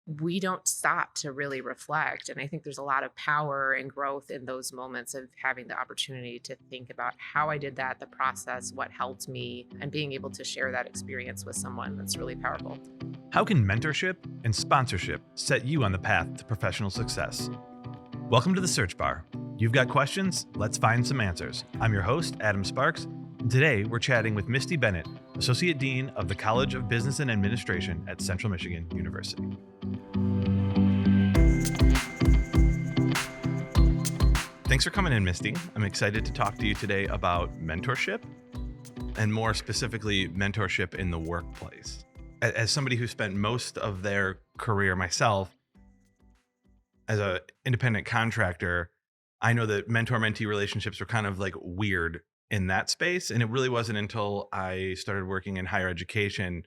we don't stop to really reflect. And I think there's a lot of power and growth in those moments of having the opportunity to think about how I did that, the process, what helped me, and being able to share that experience with someone that's really powerful. How can mentorship and sponsorship set you on the path to professional success? Welcome to the Search Bar. You've got questions? Let's find some answers. I'm your host, Adam Sparks, and today we're chatting with Misty Bennett, Associate Dean of the College of Business and Administration at Central Michigan University. Thanks for coming in, Misty. I'm excited to talk to you today about mentorship, and more specifically, mentorship in the workplace. As somebody who spent most of their career myself as an independent contractor, I know that mentor-mentee relationships are kind of like weird in that space. And it really wasn't until I started working in higher education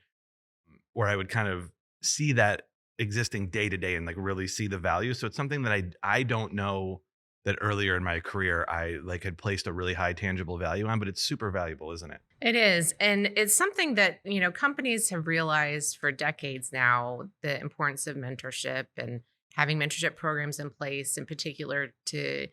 where I would kind of see that existing day to day and like really see the value. So it's something that I don't know that earlier in my career I like had placed a really high tangible value on, but it's super valuable, isn't it? It is. And it's something that, companies have realized for decades now the importance of mentorship and having mentorship programs in place, in particular to,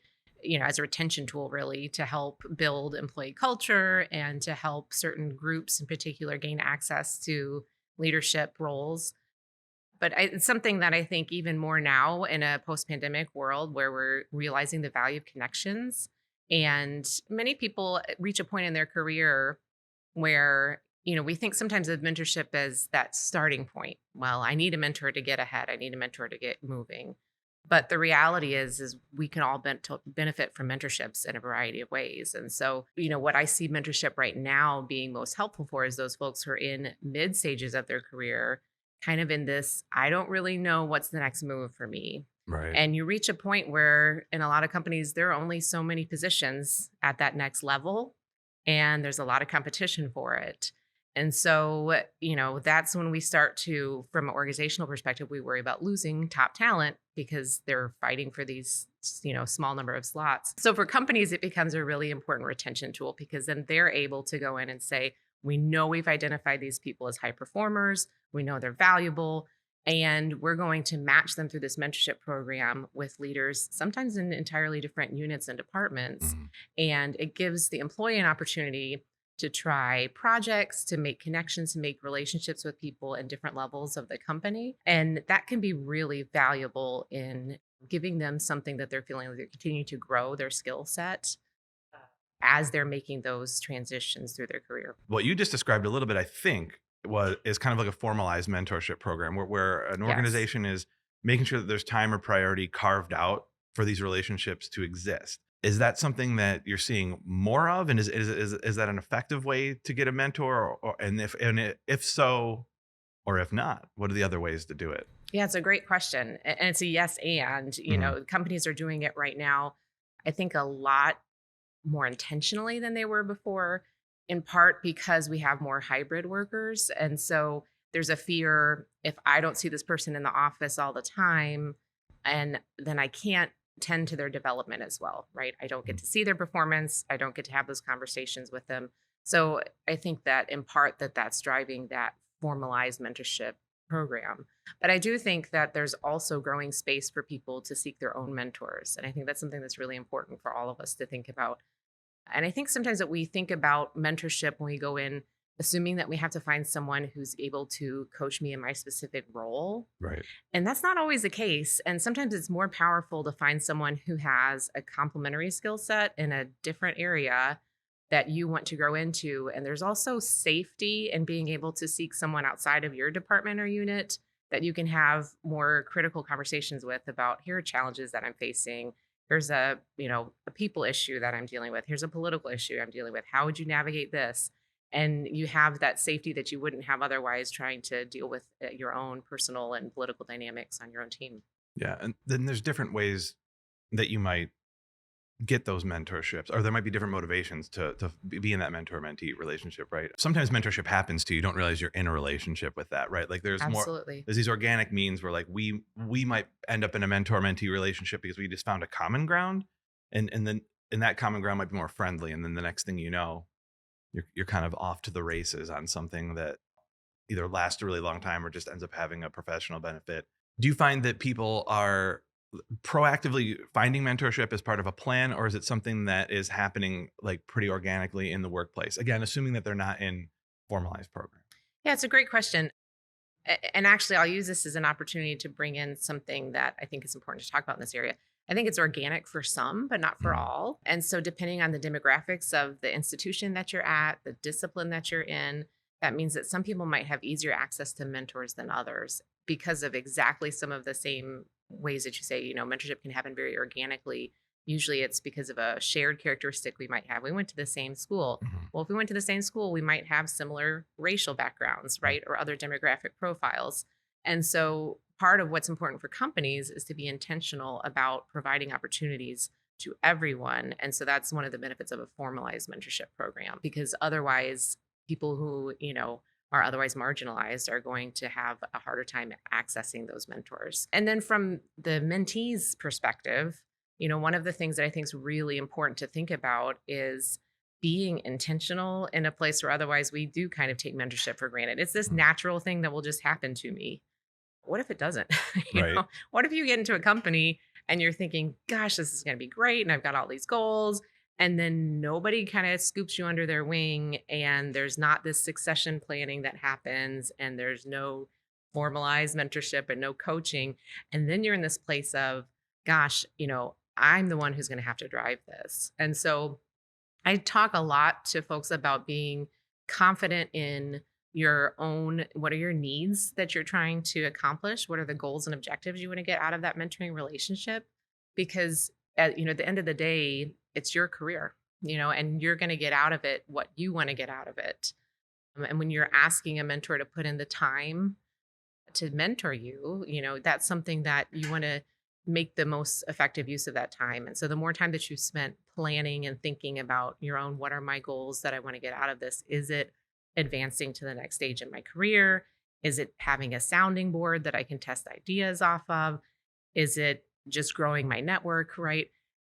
as a retention tool, really, to help build employee culture and to help certain groups in particular gain access to leadership roles. But it's something that I think even more now in a post-pandemic world where we're realizing the value of connections. And many people reach a point in their career where, we think sometimes of mentorship as that starting point. Well, I need a mentor to get ahead. I need a mentor to get moving. But the reality is we can all benefit from mentorships in a variety of ways. And so, what I see mentorship right now being most helpful for is those folks who are in mid stages of their career, kind of in this, I don't really know what's the next move for me. Right. And you reach a point where in a lot of companies, there are only so many positions at that next level, and there's a lot of competition for it. And so, that's when we start to, from an organizational perspective, we worry about losing top talent because they're fighting for these, small number of slots. So for companies, it becomes a really important retention tool because then they're able to go in and say, we know we've identified these people as high performers. We know they're valuable. And we're going to match them through this mentorship program with leaders, sometimes in entirely different units and departments. Mhm. And it gives the employee an opportunity to try projects, to make connections, to make relationships with people in different levels of the company. And that can be really valuable in giving them something that they're feeling like they're continuing to grow their skill set as they're making those transitions through their career. What you just described a little bit, I think, is kind of like a formalized mentorship program where an Yes. organization is making sure that there's time or priority carved out for these relationships to exist. Is that something that you're seeing more of, and is that an effective way to get a mentor, if so, or if not, what are the other ways to do it? Yeah, it's a great question. And it's a yes, and, Mhm. companies are doing it right now, I think a lot more intentionally than they were before, in part because we have more hybrid workers. And so there's a fear if I don't see this person in the office all the time, and then I can't tend to their development as well, right? I don't get to see their performance. I don't get to have those conversations with them. So I think that in part that's driving that formalized mentorship program. But I do think that there's also growing space for people to seek their own mentors. And I think that's something that's really important for all of us to think about. And I think sometimes that we think about mentorship when we go in, assuming that we have to find someone who's able to coach me in my specific role. Right. And that's not always the case. And sometimes it's more powerful to find someone who has a complementary skill set in a different area that you want to grow into. And there's also safety in being able to seek someone outside of your department or unit that you can have more critical conversations with about here are challenges that I'm facing. Here's a people issue that I'm dealing with. Here's a political issue I'm dealing with. How would you navigate this? And you have that safety that you wouldn't have otherwise trying to deal with your own personal and political dynamics on your own team. Yeah, and then there's different ways that you might get those mentorships, or there might be different motivations to be in that mentor-mentee relationship, right? Sometimes mentorship happens to you, don't realize you're in a relationship with that, right? Like Absolutely. there's these organic means where like we might end up in a mentor-mentee relationship because we just found a common ground, and then and that common ground might be more friendly, and then the next thing you know, you're kind of off to the races on something that either lasts a really long time or just ends up having a professional benefit Do you find that people are proactively finding mentorship as part of a plan, or is it something that is happening like pretty organically in the workplace? Again, assuming that they're not in formalized programs. Yeah, it's a great question. And actually, I'll use this as an opportunity to bring in something that I think is important to talk about in this area. I think it's organic for some, but not for Mhm. all. And so, depending on the demographics of the institution that you're at, the discipline that you're in, that means that some people might have easier access to mentors than others because of exactly some of the same ways that you say, mentorship can happen very organically. Usually, it's because of a shared characteristic we might have. We went to the same school. Mhm. Well, if we went to the same school, we might have similar racial backgrounds, Mhm. right? Or other demographic profiles. And so part of what's important for companies is to be intentional about providing opportunities to everyone. And so that's one of the benefits of a formalized mentorship program, because otherwise, people who, are otherwise marginalized are going to have a harder time accessing those mentors. And then from the mentee's perspective, one of the things that I think is really important to think about is being intentional in a place where otherwise we do kind of take mentorship for granted. It's this Mhm. natural thing that will just happen to me. What if it doesn't? Right. What if you get into a company and you're thinking, gosh, this is going to be great. And I've got all these goals. And then nobody kind of scoops you under their wing. And there's not this succession planning that happens. And there's no formalized mentorship and no coaching. And then you're in this place of, gosh, I'm the one who's going to have to drive this. And so I talk a lot to folks about being confident in your own what are your needs that you're trying to accomplish? What are the goals and objectives you want to get out of that mentoring relationship? Because at the end of the day, it's your career, and you're going to get out of it what you want to get out of it. And when you're asking a mentor to put in the time to mentor you, that's something that you want to make the most effective use of that time. And so the more time that you spent planning and thinking about your own, what are my goals that I want to get out of this? Is it advancing to the next stage in my career? Is it having a sounding board that I can test ideas off of? Is it just growing my network, right?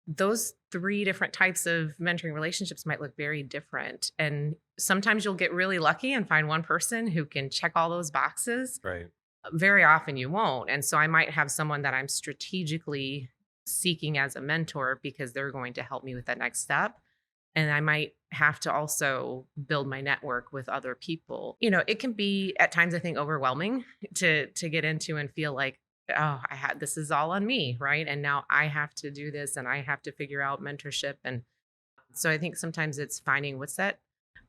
Those three different types of mentoring relationships might look very different. And sometimes you'll get really lucky and find one person who can check all those boxes. Right. Very often you won't. And so I might have someone that I'm strategically seeking as a mentor because they're going to help me with that next step. And I might have to also build my network with other people. It can be at times, I think, overwhelming to get into and feel like, oh, I had this is all on me, right? And now I have to do this and I have to figure out mentorship. And so I think sometimes it's finding what's that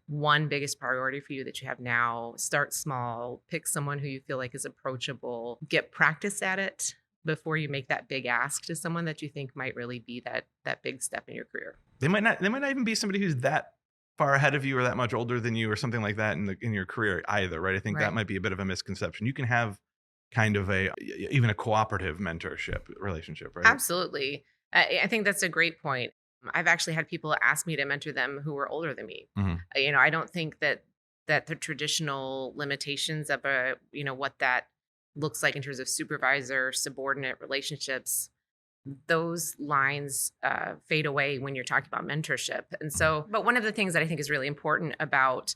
one biggest priority for you that you have now. Start small, pick someone who you feel like is approachable, get practice at it before you make that big ask to someone that you think might really be that big step in your career. They might not even be somebody who's that far ahead of you or that much older than you or something like that in your career either, right? I think that Right. might be a bit of a misconception. You can have kind of even a cooperative mentorship relationship, right? Absolutely. I think that's a great point. I've actually had people ask me to mentor them who were older than me. Mhm. I don't think that the traditional limitations of what that looks like in terms of supervisor subordinate relationships, those lines fade away when you're talking about mentorship. And Mhm. so, but one of the things that I think is really important about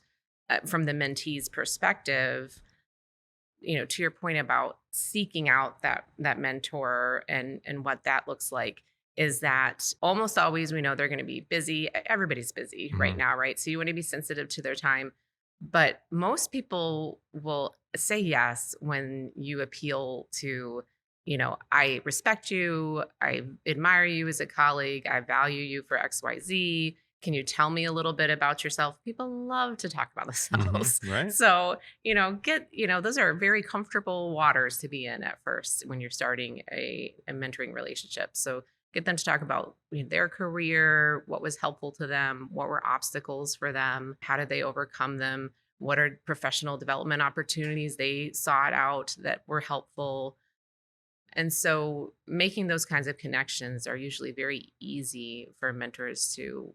from the mentee's perspective, to your point about seeking out that mentor and what that looks like, is that almost always we know they're going to be busy. Everybody's busy right Mhm. now, right? So you want to be sensitive to their time. But most people will say yes when you appeal to, I respect you, I admire you as a colleague, I value you for XYZ. Can you tell me a little bit about yourself? People love to talk about Mhm. themselves. Right? So, those are very comfortable waters to be in at first when you're starting a mentoring relationship. So get them to talk about their career, what was helpful to them, what were obstacles for them, how did they overcome them, what are professional development opportunities they sought out that were helpful. And so making those kinds of connections are usually very easy for mentors to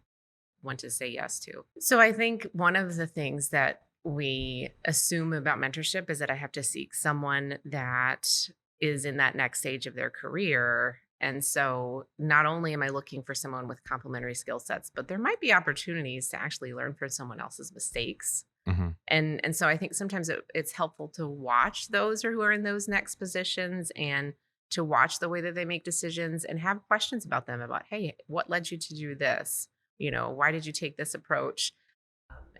want to say yes to. So I think one of the things that we assume about mentorship is that I have to seek someone that is in that next stage of their career. And so not only am I looking for someone with complementary skill sets, but there might be opportunities to actually learn from someone else's mistakes. Mhm. And so I think sometimes it's helpful to watch those or who are in those next positions and to watch the way that they make decisions and have questions about them about, hey, what led you to do this? Why did you take this approach?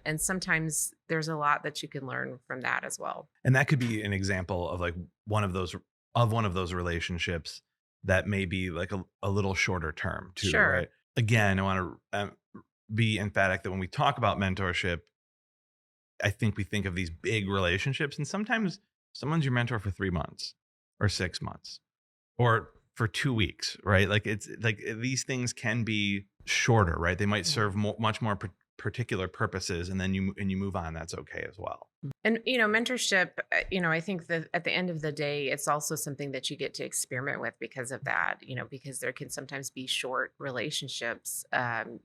And sometimes there's a lot that you can learn from that as well. And that could be an example of like one of those relationships that may be like a little shorter term too, Sure. right? Again, I want to be emphatic that when we talk about mentorship, I think we think of these big relationships, and sometimes someone's your mentor for 3 months or 6 months or for 2 weeks, right? Like it's like these things can be shorter, right? They might serve much more particular purposes, and then you move on. That's okay as well. And mentorship, I think that at the end of the day, it's also something that you get to experiment with because of that. Because there can sometimes be short relationships.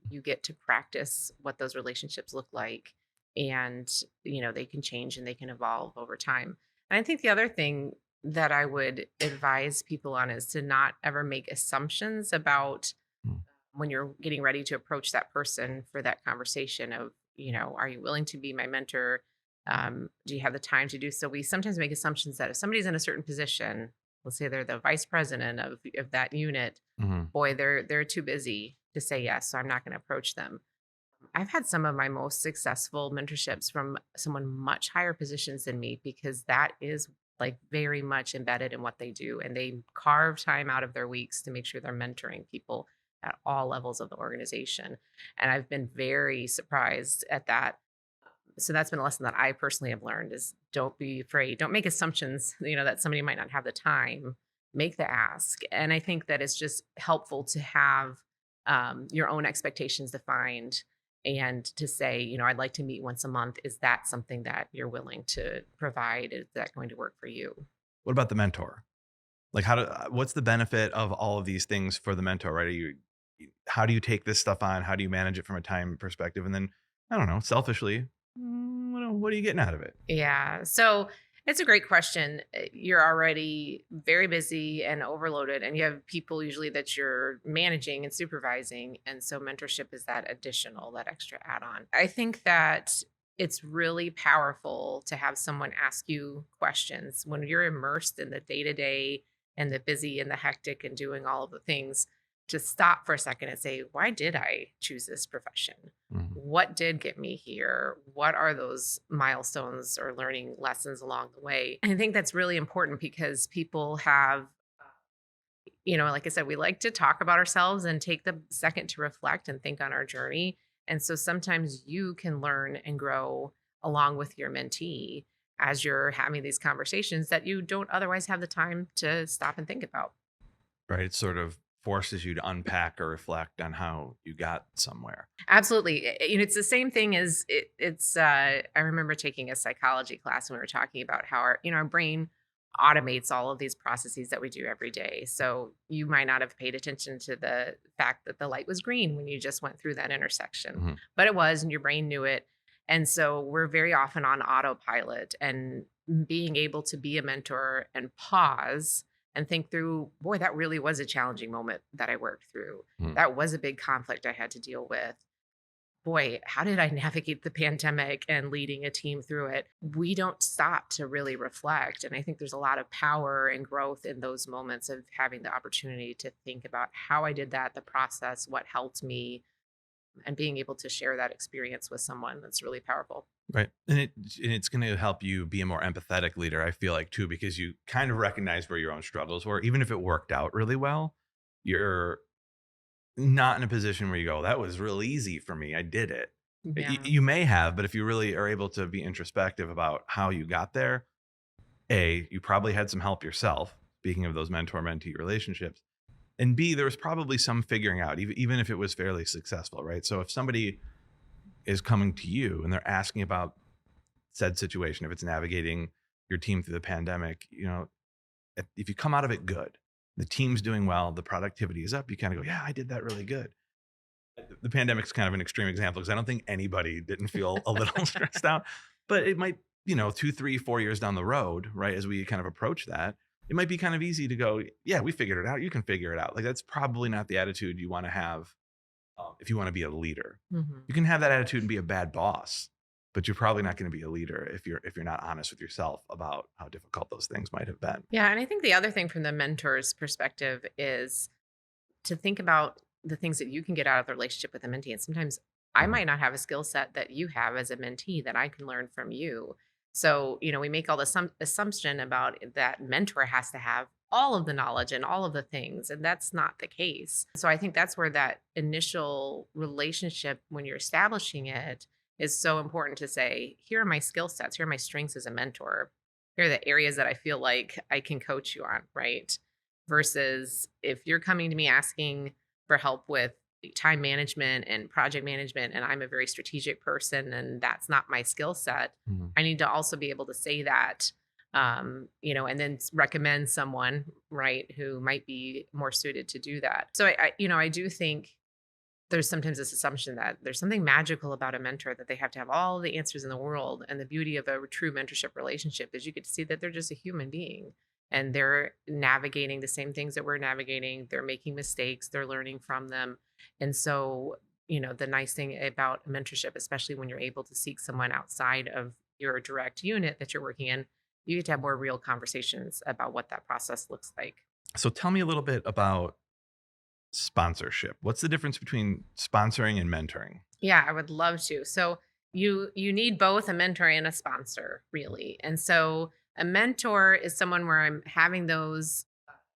You get to practice what those relationships look like, and they can change and they can evolve over time. And I think the other thing that I would advise people on is to not ever make assumptions about Mm. when you're getting ready to approach that person for that conversation of, are you willing to be my mentor? Do you have the time to do so? We sometimes make assumptions that if somebody's in a certain position, let's say they're the vice president of that unit, Mhm. boy, they're too busy to say yes, so I'm not going to approach them. I've had some of my most successful mentorships from someone much higher positions than me because that is like very much embedded in what they do, and they carve time out of their weeks to make sure they're mentoring people at all levels of the organization. And I've been very surprised at that. So that's been a lesson that I personally have learned is don't be afraid. Don't make assumptions, that somebody might not have the time. Make the ask. And I think that it's just helpful to have your own expectations defined and to say, I'd like to meet once a month. Is that something that you're willing to provide? Is that going to work for you? What about the mentor? Like, what's the benefit of all of these things for the mentor, right? How do you take this stuff on? How do you manage it from a time perspective? And then, I don't know, selfishly, what are you getting out of it? Yeah. So it's a great question. You're already very busy and overloaded, and you have people usually that you're managing and supervising. And so mentorship is that additional, that extra add on. I think that it's really powerful to have someone ask you questions when you're immersed in the day to day and the busy and the hectic and doing all of the things. To stop for a second and say, why did I choose this profession? Mhm. What did get me here? What are those milestones or learning lessons along the way? And I think that's really important because people have, like I said, we like to talk about ourselves and take the second to reflect and think on our journey. And so sometimes you can learn and grow along with your mentee as you're having these conversations that you don't otherwise have the time to stop and think about. Right? It sort of forces you to unpack or reflect on how you got somewhere. Absolutely. It's the same thing as I remember taking a psychology class and we were talking about how our brain automates all of these processes that we do every day. So you might not have paid attention to the fact that the light was green when you just went through that intersection, Mhm. but it was, and your brain knew it. And so we're very often on autopilot, and being able to be a mentor and pause and think through, boy, that really was a challenging moment that I worked through. Mhm. That was a big conflict I had to deal with. Boy, how did I navigate the pandemic and leading a team through it? We don't stop to really reflect. And I think there's a lot of power and growth in those moments of having the opportunity to think about how I did that, the process, what helped me, and being able to share that experience with someone that's really powerful. Right. And it's going to help you be a more empathetic leader, I feel like, too, because you kind of recognize where your own struggles were. Even if it worked out really well, you're not in a position where you go, that was real easy for me. I did it. Yeah. You may have, but if you really are able to be introspective about how you got there, you probably had some help yourself. Speaking of those mentor mentee relationships, and B, there was probably some figuring out, even if it was fairly successful, right? So if somebody is coming to you and they're asking about said situation, if it's navigating your team through the pandemic, if you come out of it good, the team's doing well, the productivity is up, you kind of go, yeah, I did that really good. The pandemic's kind of an extreme example because I don't think anybody didn't feel a little stressed out, but it might, 2, 3, 4 years down the road, right? As we kind of approach that, it might be kind of easy to go, yeah, we figured it out. You can figure it out. Like that's probably not the attitude you want to have if you want to be a leader. Mhm. You can have that attitude and be a bad boss. but you're probably not going to be a leader if you're not honest with yourself about how difficult those things might have been. Yeah. And I think the other thing from the mentor's perspective is to think about the things that you can get out of the relationship with a mentee. And sometimes I Mhm. might not have a skill set that you have as a mentee that I can learn from you. So, we make all this assumption about that mentor has to have all of the knowledge and all of the things. And that's not the case. So I think that's where that initial relationship, when you're establishing it, is so important to say, here are my skill sets, here are my strengths as a mentor. Here are the areas that I feel like I can coach you on, right? Versus if you're coming to me asking for help with time management and project management, and I'm a very strategic person and that's not my skill set, Mhm. I need to also be able to say that, and then recommend someone, right, who might be more suited to do that. So I do think there's sometimes this assumption that there's something magical about a mentor, that they have to have all the answers in the world. And the beauty of a true mentorship relationship is you get to see that they're just a human being and they're navigating the same things that we're navigating. They're making mistakes, they're learning from them. And so, the nice thing about mentorship, especially when you're able to seek someone outside of your direct unit that you're working in, you get to have more real conversations about what that process looks like. So tell me a little bit about sponsorship. What's the difference between sponsoring and mentoring? Yeah, I would love to. So you need both a mentor and a sponsor, really. And so a mentor is someone where I'm having those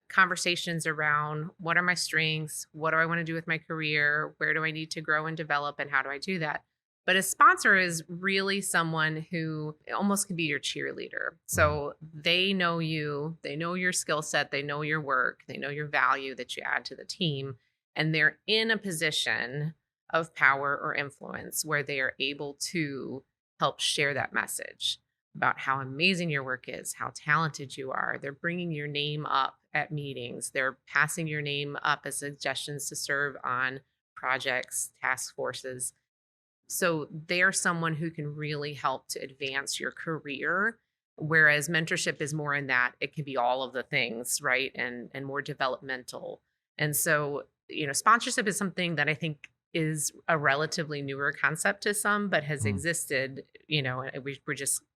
conversations around what are my strengths, what do I want to do with my career, where do I need to grow and develop, and how do I do that? But a sponsor is really someone who almost can be your cheerleader. Mhm. So they know you, they know your skill set, they know your work, they know your value that you add to the team, and they're in a position of power or influence where they are able to help share that message about how amazing your work is, how talented you are. They're bringing your name up at meetings. They're passing your name up as suggestions to serve on projects, task forces. So they're someone who can really help to advance your career. Whereas mentorship is more in that it can be all of the things, right? And more developmental. And so, sponsorship is something that I think is a relatively newer concept to some, but has Mhm. existed, and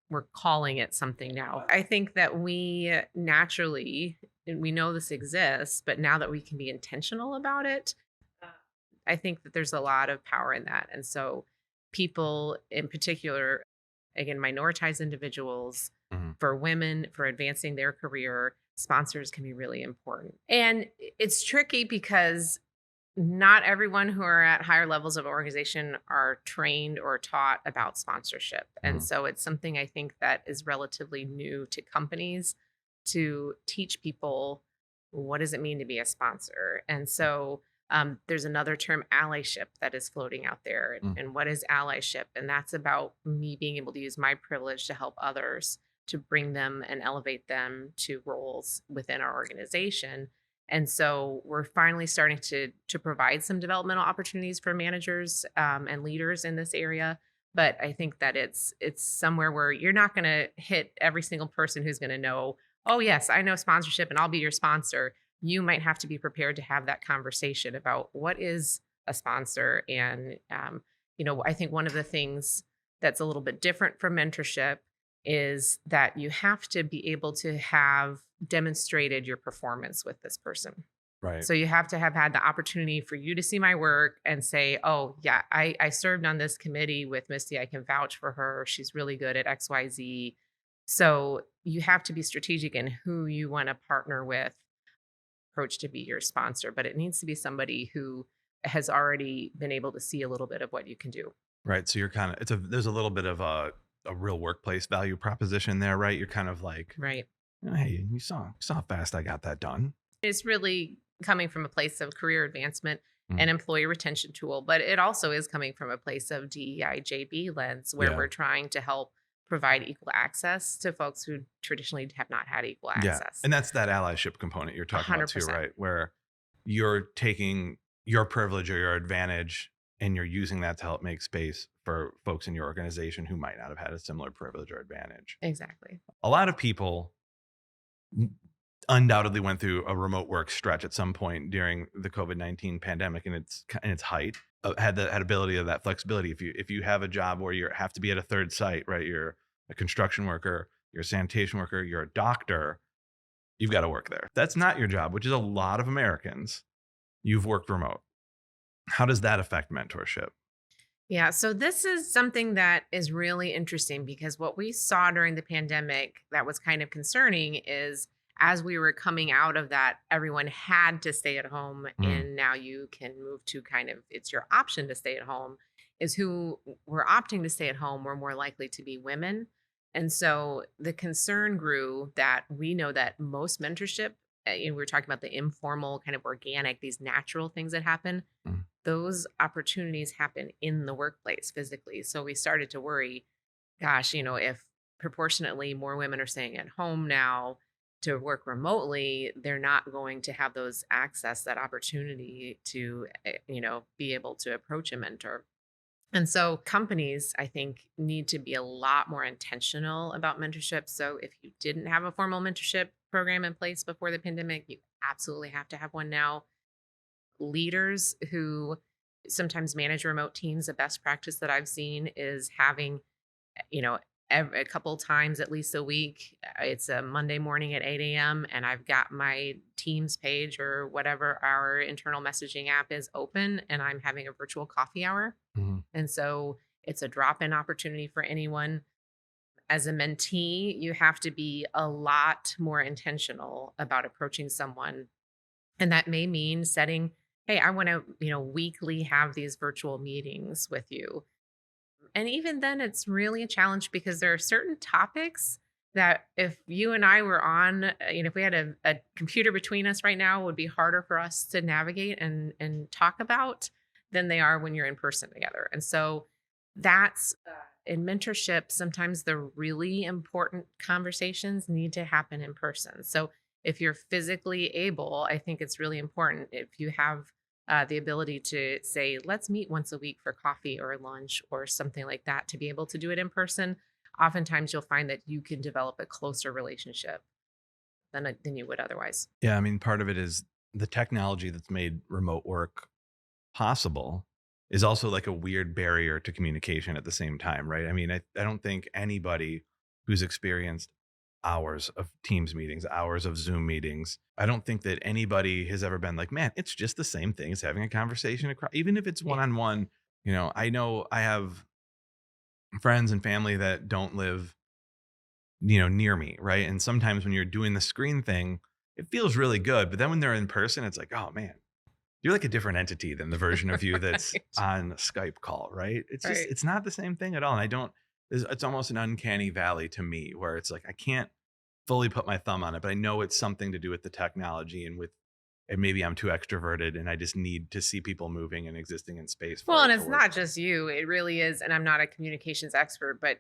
we're calling it something now. I think that we naturally, and we know this exists, but now that we can be intentional about it, I think that there's a lot of power in that. And so, people in particular, again, minoritized individuals, Mhm. for women, for advancing their career, sponsors can be really important. And it's tricky because not everyone who are at higher levels of organization are trained or taught about sponsorship. And Mhm. so it's something I think that is relatively new to companies to teach people what does it mean to be a sponsor. And so there's another term, allyship, that is floating out there. And, Mhm. and what is allyship? And that's about me being able to use my privilege to help others, to bring them and elevate them to roles within our organization. And so we're finally starting to provide some developmental opportunities for managers and leaders in this area. But I think that it's somewhere where you're not going to hit every single person who's going to know, oh yes, I know sponsorship and I'll be your sponsor. You might have to be prepared to have that conversation about what is a sponsor. And I think one of the things that's a little bit different from mentorship is that you have to be able to have demonstrated your performance with this person. Right. So you have to have had the opportunity for you to see my work and say, oh, yeah, I served on this committee with Misty. I can vouch for her. She's really good at XYZ. So you have to be strategic in who you want to partner with, approach to be your sponsor, but it needs to be somebody who has already been able to see a little bit of what you can do. Right. So you're kind of there's a little bit of a real workplace value proposition there, right? You're kind of like, Right. hey, you saw how fast I got that done. It's really coming from a place of career advancement and Mhm. employee retention tool, but it also is coming from a place of DEI lens where Yeah. we're trying to help provide equal access to folks who traditionally have not had equal Yeah. access. And that's that allyship component you're talking about too, 100%. right? Where you're taking your privilege or your advantage and you're using that to help make space for folks in your organization who might not have had a similar privilege or advantage. Exactly. A lot of people undoubtedly went through a remote work stretch at some point during the COVID-19 pandemic in its height. had that ability of that flexibility. If you have a job where you have to be at a third site, right? You're a construction worker, you're a sanitation worker, you're a doctor, you've got to work there. If that's not your job, which is a lot of Americans, you've worked remote. How does that affect mentorship? Yeah, so this is something that is really interesting because what we saw during the pandemic that was kind of concerning is as we were coming out of that, everyone had to stay at home, Mm, and now you can move to kind of it's your option to stay at home. Is who were opting to stay at home were more likely to be women. And so the concern grew that we know that most mentorship, we were talking about the informal, kind of organic, these natural things that happen, mm, those opportunities happen in the workplace physically. So we started to worry, gosh, if proportionately more women are staying at home now to work remotely, they're not going to have those access, that opportunity to, be able to approach a mentor. And so companies, I think, need to be a lot more intentional about mentorship. So if you didn't have a formal mentorship program in place before the pandemic, you absolutely have to have one now. Leaders who sometimes manage remote teams, the best practice that I've seen is having, you know, a couple times at least a week. It's a Monday morning at 8 a.m. and I've got my Teams page or whatever our internal messaging app is open, and I'm having a virtual coffee hour. mhm. And so it's a drop in opportunity for anyone. As a mentee, you have to be a lot more intentional about approaching someone, and that may mean setting, hey, I want to, weekly have these virtual meetings with you. And even then, it's really a challenge because there are certain topics that if you and I were on, if we had a computer between us right now, it would be harder for us to navigate and talk about than they are when you're in person together. And so that's in mentorship, sometimes the really important conversations need to happen in person. So if you're physically able, I think it's really important if you have the ability to say, let's meet once a week for coffee or lunch or something like that, to be able to do it in person. Oftentimes, you'll find that you can develop a closer relationship than you would otherwise. Yeah, I mean, part of it is the technology that's made remote work possible is also like a weird barrier to communication at the same time, right? I mean, I don't think anybody who's experienced hours of Teams meetings, hours of Zoom meetings, I don't think that anybody has ever been like, man, it's just the same thing as having a conversation across, even if it's one Yeah. on one. I know I have friends and family that don't live, near me, right? And sometimes when you're doing the screen thing, it feels really good. But then when they're in person, it's like, oh man, you're like a different entity than the version of you that's Right. on a Skype call, right? Right. It's not the same thing at all. And I don't, it's almost an uncanny valley to me where it's like, I can't fully put my thumb on it, but I know it's something to do with the technology and maybe I'm too extroverted and I just need to see people moving and existing in space Well, for and it to it's work. not just you. It really is. And I'm not a communications expert, but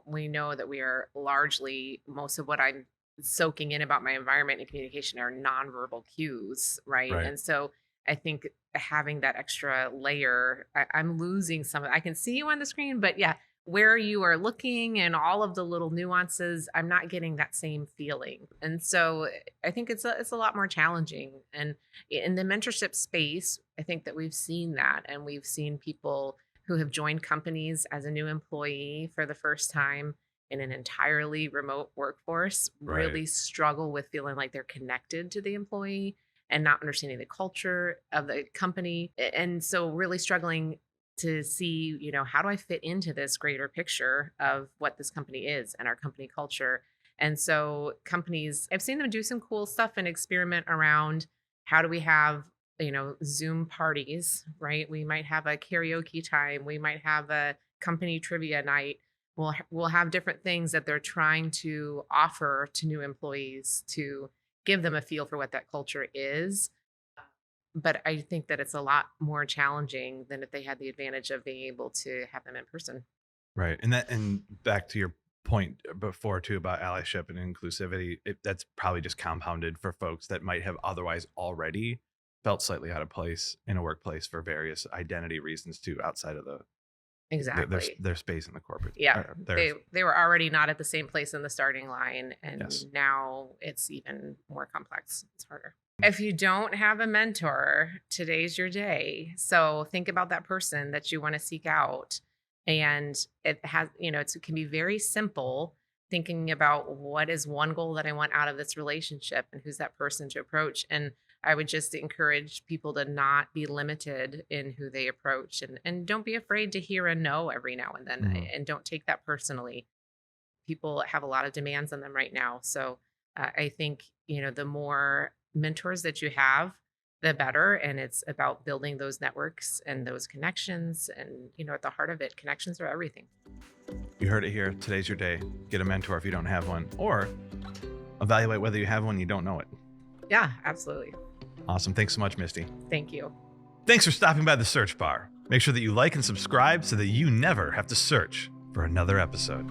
we know that we are largely most of what I'm soaking in about my environment and communication are nonverbal cues, right? Right. And so I think having that extra layer, I'm losing some. I can see you on the screen, but yeah, where you are looking and all of the little nuances, I'm not getting that same feeling. And so I think it's a lot more challenging. And in the mentorship space, I think that we've seen that, and we've seen people who have joined companies as a new employee for the first time in an entirely remote workforce Right. really struggle with feeling like they're connected to the employee and not understanding the culture of the company. And so really struggling to see, how do I fit into this greater picture of what this company is and our company culture. And so companies, I've seen them do some cool stuff and experiment around how do we have, Zoom parties, right? We might have a karaoke time, we might have a company trivia night. We'll have different things that they're trying to offer to new employees to give them a feel for what that culture is. But I think that it's a lot more challenging than if they had the advantage of being able to have them in person. Right. And back to your point before too about allyship and inclusivity, that's probably just compounded for folks that might have otherwise already felt slightly out of place in a workplace for various identity reasons too, outside of Exactly. their space in the corporate Yeah. or their They were already not at the same place in the starting line, yes. and now it's even more complex. It's harder. If you don't have a mentor, today's your day. So think about that person that you want to seek out. And it has, it can be very simple thinking about what is one goal that I want out of this relationship and who's that person to approach. And I would just encourage people to not be limited in who they approach, and don't be afraid to hear a no every now and then, Mhm. and don't take that personally. People have a lot of demands on them right now. So I think, the more mentors that you have, the better. And it's about building those networks and those connections. And, at the heart of it, connections are everything. You heard it here. Today's your day. Get a mentor if you don't have one, or evaluate whether you have one, you don't know it. Yeah, absolutely. Awesome. Thanks so much, Misty. Thank you. Thanks for stopping by the search bar. Make sure that you like and subscribe so that you never have to search for another episode.